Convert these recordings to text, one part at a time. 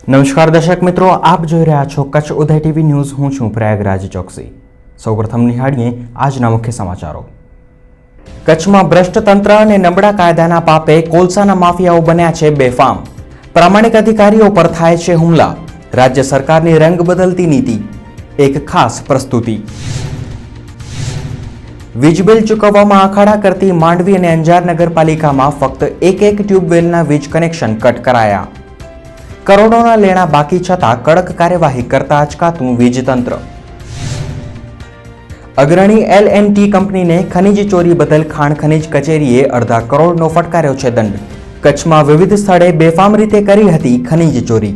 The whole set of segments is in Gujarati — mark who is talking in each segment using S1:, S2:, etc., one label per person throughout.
S1: નમસ્કાર દર્શક મિત્રો, આપ જોઈ રહ્યા છો કચ્છ ઉદય ટીવી ન્યૂઝ. હું છું પ્રયાગરાજ ચોકસી. સૌપ્રથમ નિહાળીએ આજના મુખ્ય સમાચારો. કચ્છમાં ભ્રષ્ટ તંત્ર અને નબળા કાયદાના પાપે કોલસાના માફિયાઓ બન્યા છે બેફામ. પ્રામાણિક અધિકારીઓ પર થાય છે હુમલા. રાજ્ય સરકારની રંગ બદલતી નીતિ. એક ખાસ પ્રસ્તુતિ. વીજ બિલ ચૂકવવામાં અખાડા કરતી માંડવી અને અંજાર નગરપાલિકામાં ફક્ત એક ટ્યુબવેલના વીજ કનેક્શન કટ કરાયા. કરોડોના લેણા બાકી છતાં કડક કાર્યવાહી કરતા અચકાતું વીજ તંત્ર. અગ્રણી L&T કંપનીને ખનીજ ચોરી બદલ ખાણ ખનીજ કચેરીએ અડધા કરોડનો ફટકાર્યો છે દંડ. કચ્છમાં વિવિધ સ્થળે બેફામ રીતે કરી હતી ખનીજ ચોરી.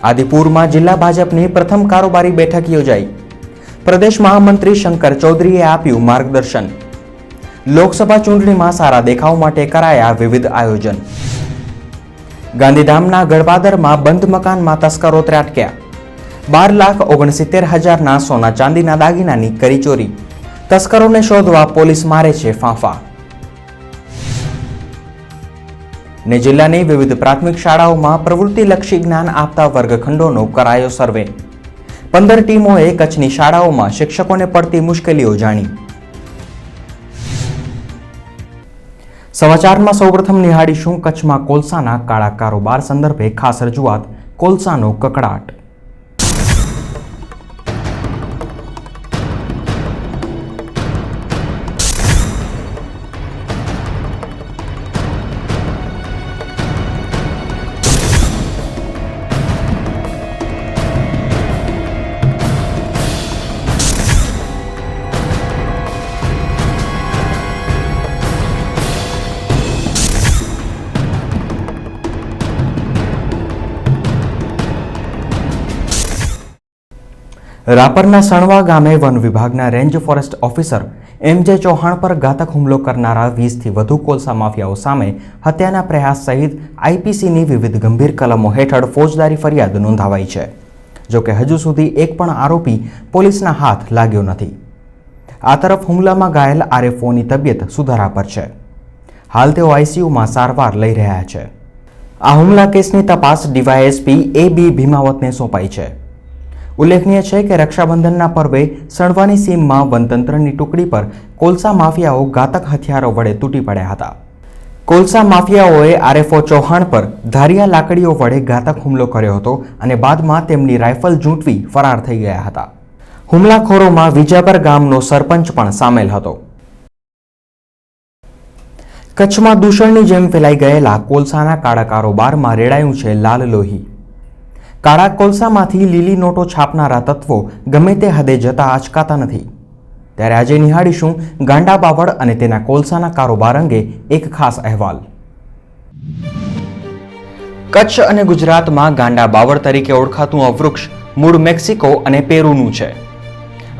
S1: આદિપુરમાં જિલ્લા ભાજપની પ્રથમ કારોબારી બેઠક યોજાઈ. પ્રદેશ મહામંત્રી શંકર ચૌધરીએ આપ્યું માર્ગદર્શન. લોકસભા ચૂંટણીમાં સારા દેખાવ માટે કરાયા વિવિધ આયોજન. ગાંધીધામના ગળપાદરમાં બંધ મકાનમાં તસ્કરો ત્રાટક્યા. 12,69,000ના સોના ચાંદીના દાગીનાની કરી ચોરી. તસ્કરોને શોધવા પોલીસ મારે છે ફાંફા. ને જિલ્લાની વિવિધ પ્રાથમિક શાળાઓમાં પ્રવૃત્તિલક્ષી જ્ઞાન આપતા વર્ગખંડોનો કરાયો સર્વે. 15 ટીમોએ કચ્છની શાળાઓમાં શિક્ષકોને પડતી મુશ્કેલીઓ જાણી. સમાચારમાં સૌપ્રથમ નિહાળીશું કચ્છમાં કોલસાના કાળા કારોબાર સંદર્ભે ખાસ રજૂઆત. કોલસાનો કકડાટ. રાપરના સણવા ગામે વન વિભાગના range forest officer MJ Chauhan પર ઘાતક હુમલો કરનારા 20થી વધુ કોલસા માફિયાઓ સામે હત્યાના પ્રયાસ સહિત IPCની વિવિધ ગંભીર કલમો હેઠળ ફોજદારી ફરિયાદ નોંધાવાઈ છે. જોકે હજુ સુધી એક પણ આરોપી પોલીસના હાથ લાગ્યો નથી. આ તરફ હુમલામાં ઘાયલ RFOની તબિયત સુધારા પર છે. હાલ તેઓ ICUમાં સારવાર લઈ રહ્યા છે. આ હુમલા કેસની તપાસ DYSP AB ભીમાવતને સોંપાઈ છે. ઉલ્લેખનીય છે કે રક્ષાબંધનના પર્વે સણવાની સીમમાં વનતંત્રની ટુકડી પર કોલસા માફિયાઓ ઘાતક હથિયારો વડે તૂટી પડ્યા હતા. કોલસા માફિયાઓએ RFO ચૌહાણ પર ધારિયા લાકડીઓ વડે ઘાતક હુમલો કર્યો હતો અને બાદમાં તેમની રાઇફલ ઝૂંટવી ફરાર થઈ ગયા હતા. હુમલાખોરોમાં વિજાપર ગામનો સરપંચ પણ સામેલ હતો. કચ્છમાં દૂષણની જેમ ફેલાઈ ગયેલા કોલસાના કાળા કારોબારમાં રેડાયું છે લાલ લોહી. કાળા કોલસામાંથી લીલી નોટો છાપનારા તત્વો ગમે તે હદે જતા અચકાતા નથી. ત્યારે આજે નિહાળીશું ગાંડા બાવળ અને તેના કોલસાના કારોબાર અંગે એક ખાસ અહેવાલ. કચ્છ અને ગુજરાતમાં ગાંડા બાવળ તરીકે ઓળખાતું આ વૃક્ષ મૂળ મેક્સિકો અને પેરુનું છે.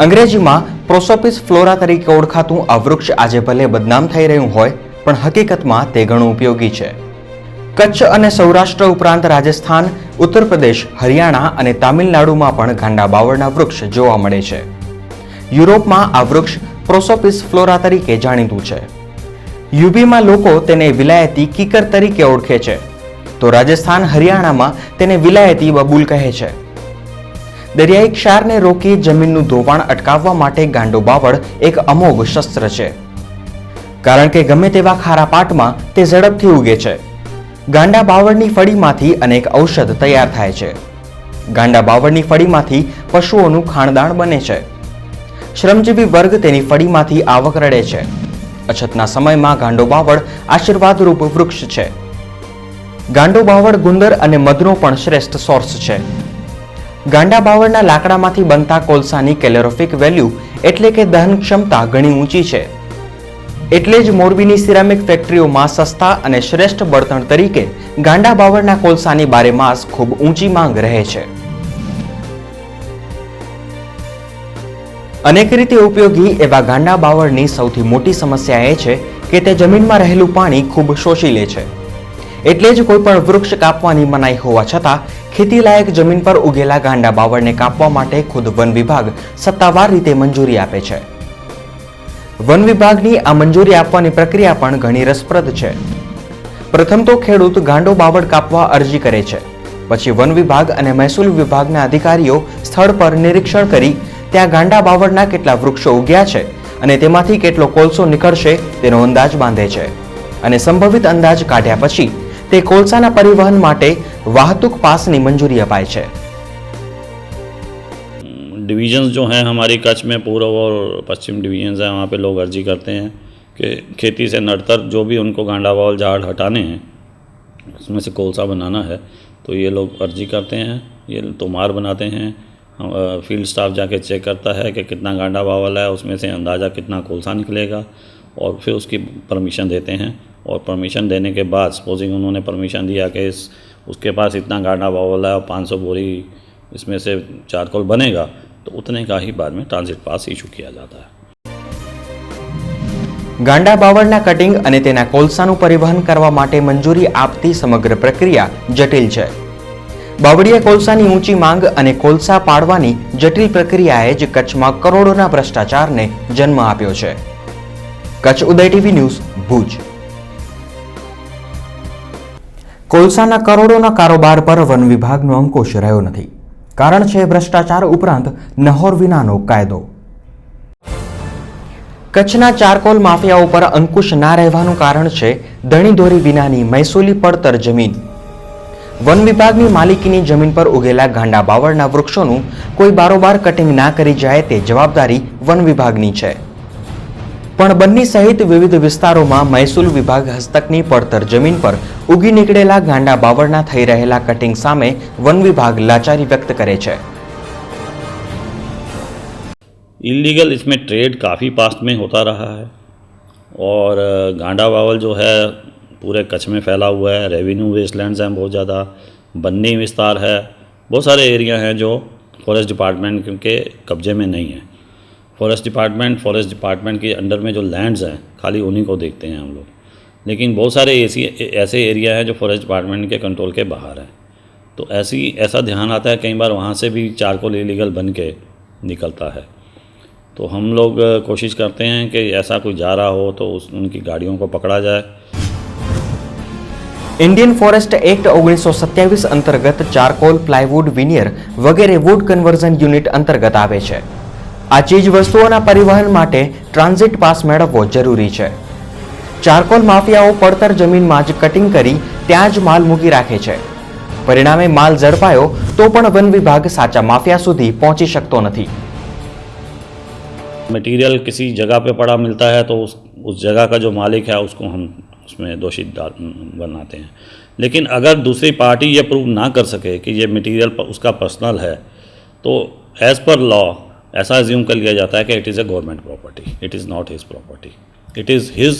S1: અંગ્રેજીમાં પ્રોસોપિસ ફ્લોરા તરીકે ઓળખાતું આ વૃક્ષ આજે ભલે બદનામ થઈ રહ્યું હોય પણ હકીકતમાં તે ઘણું ઉપયોગી છે. કચ્છ અને સૌરાષ્ટ્ર ઉપરાંત રાજસ્થાન, ઉત્તર પ્રદેશ, હરિયાણા અને તામિલનાડુમાં પણ ગાંડા બાવળના વૃક્ષ જોવા મળે છે. યુરોપમાં આ વૃક્ષ પ્રોસોપિસ ફ્લોરા તરીકે જાણીતું છે. યુપીમાં લોકો તેને વિલાયતી કીકર તરીકે ઓળખે છે, તો રાજસ્થાન, હરિયાણામાં તેને વિલાયતી બબૂલ કહે છે. દરિયાઈ ક્ષારને રોકી જમીનનું ધોવાણ અટકાવવા માટે ગાંડો બાવળ એક અમોઘ શસ્ત્ર છે. કારણ કે ગમે તેવા ખારા પાટમાં તે ઝડપથી ઉગે છે. ગાંડા બાવળની ફળીમાંથી અનેક ઔષધ તૈયાર થાય છે. ગાંડા બાવળની ફળીમાંથી પશુઓનું ખાણદાણ બને છે. શ્રમજીવી વર્ગ તેની ફળીમાંથી આવક રળે છે. અછતના સમયમાં ગાંડો બાવળ આશીર્વાદરૂપ વૃક્ષ છે. ગાંડો બાવળ ગુંદર અને મધનો પણ શ્રેષ્ઠ સોર્સ છે. ગાંડા બાવળના લાકડામાંથી બનતા કોલસાની કેલોરીફિક વેલ્યુ એટલે કે દહન ક્ષમતા ઘણી ઊંચી છે. એટલે જ મોરબીની સિરામિક ફેક્ટરીઓમાં સસ્તા અને શ્રેષ્ઠ બળતણ તરીકે ગાંડા બાવળના કોલસાની બારેમાસ ખૂબ ઊંચી માંગ રહે છે. અનેક રીતે ઉપયોગી એવા ગાંડા બાવળની સૌથી મોટી સમસ્યા એ છે કે તે જમીનમાં રહેલું પાણી ખૂબ શોષી લે છે. એટલે જ કોઈ પણ વૃક્ષ કાપવાની મનાઈ હોવા છતાં ખેતીલાયક જમીન પર ઉગેલા ગાંડા બાવળને કાપવા માટે ખુદ વન વિભાગ સત્તાવાર રીતે મંજૂરી આપે છે. વન વિભાગની આ મંજૂરી આપવાની પ્રક્રિયા પણ ઘણી રસપ્રદ છે. પ્રથમ તો ખેડૂત ગાંડો બાવળ કાપવા અરજી કરે છે, પછી વન વિભાગ અને મહેસૂલ વિભાગના અધિકારીઓ સ્થળ પર નિરીક્ષણ કરી ત્યાં ગાંડા બાવળના કેટલા વૃક્ષો ઉગ્યા છે અને તેમાંથી કેટલો કોલસો નીકળશે તેનો અંદાજ બાંધે છે અને સંભવિત અંદાજ કાઢ્યા પછી તે કોલસાના પરિવહન માટે વાહતુક પાસની મંજૂરી અપાય છે।
S2: डिवीजन्स जो हैं हमारी कच्छ में पूर्व और पश्चिम डिवीजन्स हैं, वहाँ पे लोग अर्जी करते हैं कि खेती से नड़तर जो भी उनको गांडा बावल झाड़ हटाने हैं, उसमें से कोलसा बनाना है, तो ये लोग अर्जी करते हैं, ये तोमार बनाते हैं। फील्ड स्टाफ जाके चेक करता है कि कितना गांडा बावल है, उसमें से अंदाज़ा कितना कोलसा निकलेगा और फिर उसकी परमिशन देते हैं। और परमिशन देने के बाद सपोजिंग उन्होंने परमिशन दिया कि उसके पास इतना गांडा बावल है और 500 बोरी इसमें से चारकोल बनेगा, तो उतने का ही बाद में ट्रांजिट पास इशू किया जाता है।
S1: ગાંડા બાવળના કટિંગ અને તેના કોલસાનું પરિવહન કરવા માટે મંજૂરી આપતી સમગ્ર પ્રક્રિયા જટિલ છે। બાવળીયા કોલસાની ઊંચી માંગ અને કોલસા પાડવાની જટિલ પ્રક્રિયાએ જ કચ્છમાં કરોડોના ભ્રષ્ટાચારને જન્મ આપ્યો છે। કચ્છ ઉદય ટીવી ન્યૂઝ ભુજ। કોલસાના કરોડોના કારોબાર પર વન વિભાગનો અંકુશ રહ્યો નથી। કારણ છે ભ્રષ્ટાચાર ઉપરાંત નહોર વિનાનો કાયદો। કચ્છના ચારકોલ માફિયાઓ પર અંકુશ ના રહેવાનું કારણ છે ધણીધોરી વિનાની મહેસૂલી પડતર જમીન। વન વિભાગની માલિકીની જમીન પર ઉગેલા ગાંડા બાવળના વૃક્ષોનું કોઈ બારોબાર કટિંગ ના કરી જાય તે જવાબદારી વન વિભાગની છે, પણ બન્ની સહિત વિવિધ વિસ્તારોમાં મહેસૂલ વિભાગ હસ્તકની પડતર જમીન પર ઉગી નીકળેલા ગાંડા બાવળના થઈ રહેલા કટિંગ સામે વન વિભાગ લાચારી વ્યક્ત કરે છે।
S2: इलीगल इसमें ट्रेड काफ़ी पास्ट में होता रहा है और गांडा बावल जो है पूरे कच्छ में फैला हुआ है। रेवेन्यू वेस्टलैंड्स हैं बहुत ज़्यादा, बन्नी विस्तार है, बहुत सारे एरिया हैं जो फॉरेस्ट डिपार्टमेंट के कब्जे में नहीं है। फॉरेस्ट डिपार्टमेंट के अंडर में जो लैंड्स हैं खाली उन्हीं को देखते हैं हम लोग, लेकिन बहुत सारे ऐसे एरिया हैं जो फॉरेस्ट डिपार्टमेंट के कंट्रोल के बाहर हैं। तो ऐसा ध्यान आता है कई बार वहाँ से भी चारकोल इलीगल बन के निकलता है। तो हम लोग कोशिश करते हैं कि ऐसा कोई जा रहा हो तो उनकी गाड़ियों को पकड़ा जाए।
S1: इंडियन फॉरेस्ट एक्ट 1927 अंतर्गत चारकोल, प्लायवुड, विनियर वगैरह वुड कन्वर्जन यूनिट अंतर्गत आवे छे। आ चीज वस्तुओना परिवहन माटे ट्रांजिट पास मेळवવો જરૂરી છે। ચારકોલ માફિયાઓ પડતર જમીનમાં જ કટિંગ કરી ત્યાં જ માલ મૂકી રાખે છે। પરિણામે માલ ઝડપાયો તો પણ વન વિભાગ સાચા માફિયા સુધી પહોંચી શકતો નથી।
S2: मटेरियल किसी जगह पे पड़ा मिलता है तो उस जगह का जो मालिक है उसको हम उसमें दोषी बनाते हैं, लेकिन अगर दूसरी पार्टी ये प्रूव ना कर सके कि ये मटेरियल उसका पर्सनल है तो एज़ पर लॉ ऐसा एज्यूम कर लिया जाता है कि it is a government property, it is not his property, it is his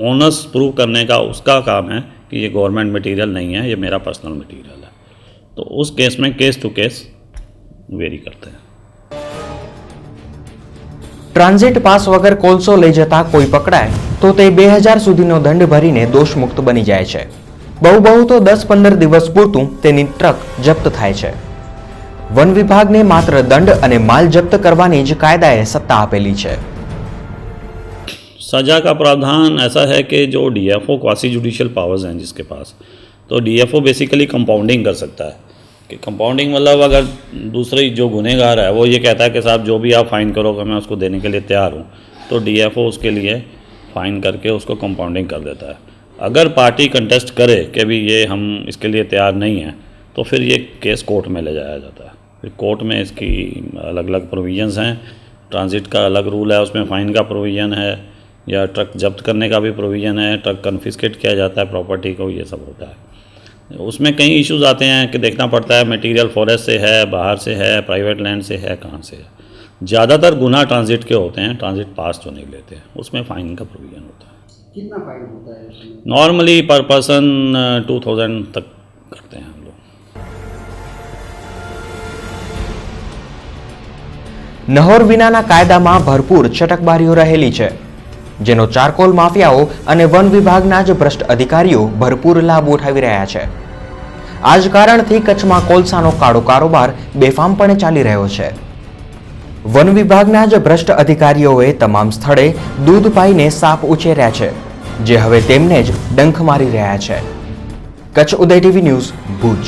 S2: owners. Prove करने का उसका काम है कि ये गवर्नमेंट मटेरियल नहीं है, ये मेरा पर्सनल मटेरियल है। तो उस केस में केस टू केस वेरी करते हैं।
S1: ट्रांजिट पास वगर कोलसो लई जता कोई पकड़ाय तो ते 2000 सुधीनो दंड भरीने दोषमुक्त बनी जाय छे। बहु तो 10-15 दिवस पूरतुं तेनी ट्रक जप्त थाय छे। वन विभागने मात्र दंड अने माल जप्त करवानी ज कायदाए सत्ता आपेली छे।
S2: सजा का प्रावधान ऐसा है कि जो डीएफओ क्वासी जुडिशियल पावर्स हैं जिसके पास, तो डीएफओ बेसिकली कंपाउंडिंग कर सकता है। कि कंपाउंडिंग मतलब अगर दूसरे जो गुनहगार है वो ये कहता है कि साहब जो भी आप फ़ाइन करोगे मैं उसको देने के लिए तैयार हूँ, तो डीएफओ उसके लिए फ़ाइन करके उसको कंपाउंडिंग कर देता है। अगर पार्टी कंटेस्ट करे कि भी ये हम इसके लिए तैयार नहीं हैं, तो फिर ये केस कोर्ट में ले जाया जाता है। फिर कोर्ट में इसकी अलग अलग प्रोविजंस हैं। ट्रांजिट का अलग रूल है, उसमें फ़ाइन का प्रोविज़न है, या ट्रक जब्त करने का भी प्रोविज़न है, ट्रक कन्फिस्केट किया जाता है प्रॉपर्टी को, ये सब होता है। उसमें कई इश्यूज आते हैं कि देखना पड़ता है मटेरियल फॉरेस्ट से है, बाहर से है, प्राइवेट लैंड से है, कहाँ से है। ज़्यादातर गुना ट्रांजिट के होते हैं, ट्रांजिट पास जो नहीं लेते हैं उसमें फ़ाइन का प्रोविज़न होता है।
S3: कितना फाइन होता है?
S2: नॉर्मली पर पर्सन 2000 तक करते हैं हम लोग।
S1: નહોર વિનાના કાયદામાં ભરપૂર છટકબારીઓ રહેલી છે, જેનો ચારકોલ માફિયાઓ અને વન વિભાગના જ ભ્રષ્ટ અધિકારીઓ ભરપૂર લાભ ઉઠાવી રહ્યા છે। આ જ કારણથી કચ્છમાં કોલસાનો કાળો કારોબાર બેફામપણે ચાલી રહ્યો છે। વન વિભાગના જ ભ્રષ્ટ અધિકારીઓએ તમામ સ્થળે દૂધ પાઈને સાપ ઉછેર્યા છે જે હવે તેમને જ ડંખ મારી રહ્યા છે. કચ્છ ઉદય ટીવી ન્યૂઝ ભુજ.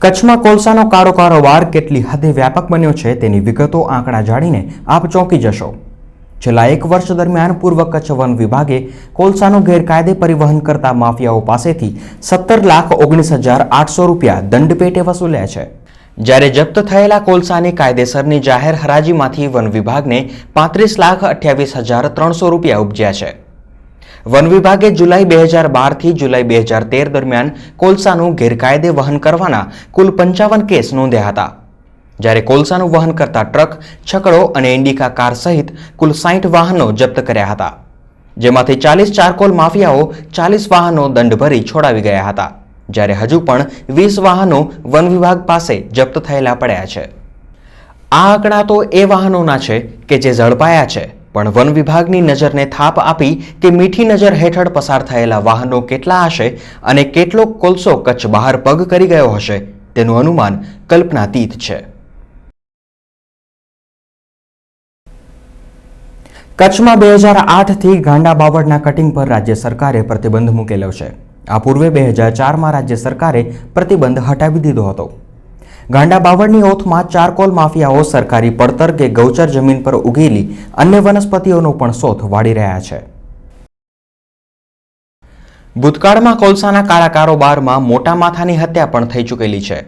S1: કચ્છમાં કોલસાનો કાળો કારોબાર કેટલી હદે વ્યાપક બન્યો છે તેની વિગતો આંકડા જાણીને આપ ચોંકી જશો. છેલ્લા 1 વર્ષ દરમિયાન પૂર્વ કચ્છ વન વિભાગે કોલસાનો ગેરકાયદે પરિવહન કરતા માફિયાઓ પાસેથી 17,19,800 રૂપિયા દંડ પેટે વસૂલ્યા છે. જ્યારે જપ્ત થયેલા કોલસાની કાયદેસરની જાહેર હરાજીમાંથી વન વિભાગને 35,28,300 રૂપિયા ઉપજ્યા છે. વન વિભાગે જુલાઈ 2012 થી જુલાઈ 2013 દરમિયાન કોલસાનું ગેરકાયદે વહન કરવાના કુલ 55 કેસ નોંધ્યા હતા. જ્યારે કોલસાનું વહન કરતા ટ્રક, છકડો અને ઇન્ડિકા કાર સહિત કુલ 60 વાહનો જપ્ત કર્યા હતા, જેમાંથી 40 ચારકોલ માફિયાઓ 40 વાહનો દંડ ભરી છોડાવી ગયા હતા, જ્યારે હજુ પણ 20 વાહનો વન વિભાગ પાસે જપ્ત થયેલા પડ્યા છે. આ આંકડા તો એ વાહનોના છે કે જે ઝડપાયા છે, પણ વન વિભાગની નજરને થાપ આપી કે મીઠી નજર હેઠળ પસાર થયેલા વાહનો કેટલા હશે અને કેટલો કોલસો કચ્છ બહાર પગ કરી ગયો હશે તેનું અનુમાન કલ્પનાતીત છે. કચ્છમાં 2008 થી ગાંડા બાવળના કટિંગ પર રાજ્ય સરકારે પ્રતિબંધ મૂકેલો છે. આ પૂર્વે 2004માં રાજ્ય સરકારે પ્રતિબંધ હટાવી દીધો હતો. ગાંડા બાવળની ઓથમાં ચારકોલ માફિયાઓ સરકારી પડતર કે ગૌચર જમીન પર ઉગેલી અન્ય વનસ્પતિઓનો પણ શોધ વાળી રહ્યા છે. ભૂતકાળમાં કોલસાના કાળા કારોબારમાં મોટા માથાની હત્યા પણ થઈ ચૂકેલી છે.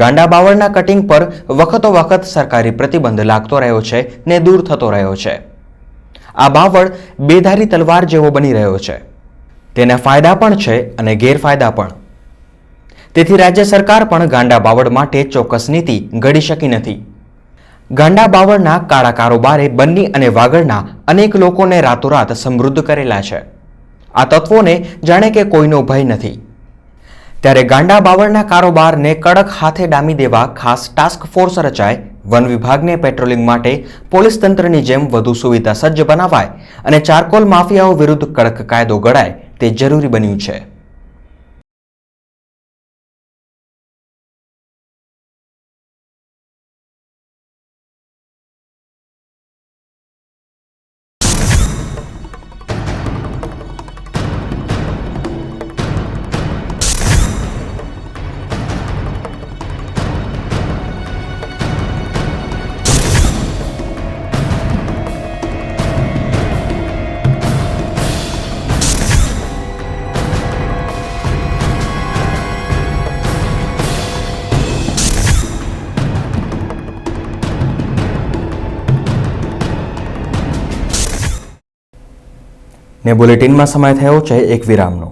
S1: ગાંડા બાવળના કટિંગ પર વખતો વખત સરકારી પ્રતિબંધ લાગતો રહ્યો છે ને દૂર થતો રહ્યો છે. આ બાવળ બેધારી તલવાર જેવો બની રહ્યો છે. તેના ફાયદા પણ છે અને ગેરફાયદા પણ. તેથી રાજ્ય સરકાર પણ ગાંડા બાવળ માટે ચોક્કસ નીતિ ઘડી શકી નથી. ગાંડા બાવળના કાળા કારોબારે બન્ની અને વાગડના અનેક લોકોને રાતોરાત સમૃદ્ધ કરેલા છે. આ તત્વોને જાણે કે કોઈનો ભય નથી. ત્યારે ગાંડા બાવળના કારોબારને કડક હાથે ડામી દેવા ખાસ ટાસ્ક ફોર્સ રચાય, વન વિભાગને પેટ્રોલિંગ માટે પોલીસ તંત્રની જેમ વધુ સુવિધા સજ્જ બનાવાય અને ચારકોલ માફિયાઓ વિરુદ્ધ કડક કાયદો ઘડાય તે જરૂરી બન્યું છે. ને બુલેટિનમાં સમય થયો છે એક વિરામનો.